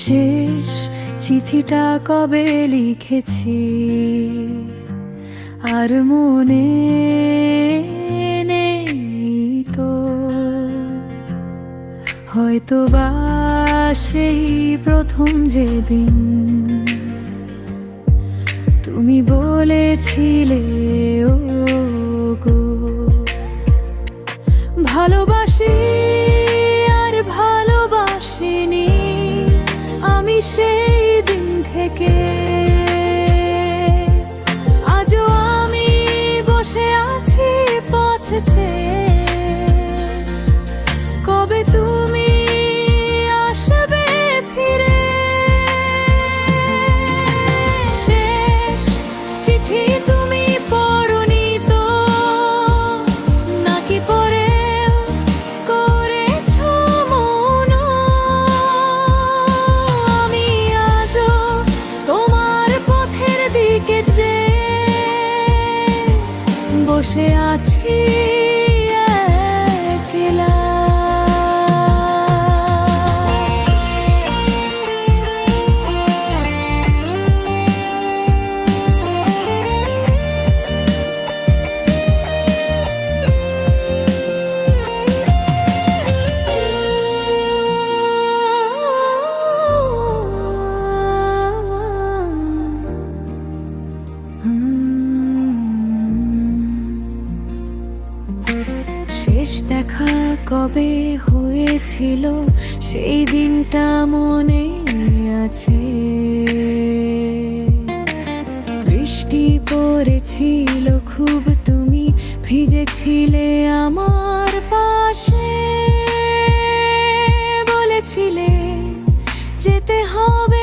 শেষ চিঠিটা কবে লিখেছি আর মনে নেই তো, হয়তো বা সেই প্রথম যেদিন তুমি বলেছিলে ও গো ভালোবাসি আর ভালোবাসিনি আমি সেই দিন থেকে। আজও আমি বসে আছি পথ চেয়ে, কবে তুমি আসবে ফিরে। শেষ চিঠি তুমি পড়নি তো নাকি পড়ে করেছ মন? আমি আজও তোমার পথের দিকে চেয়ে বসে আছি একলা। শেষ দেখা কবে হয়েছিল সেই দিনটা মনে আছে। বৃষ্টি পড়েছিল খুব, তুমি ভিজেছিলে আমার পাশে, বলেছিলে যেতে হবে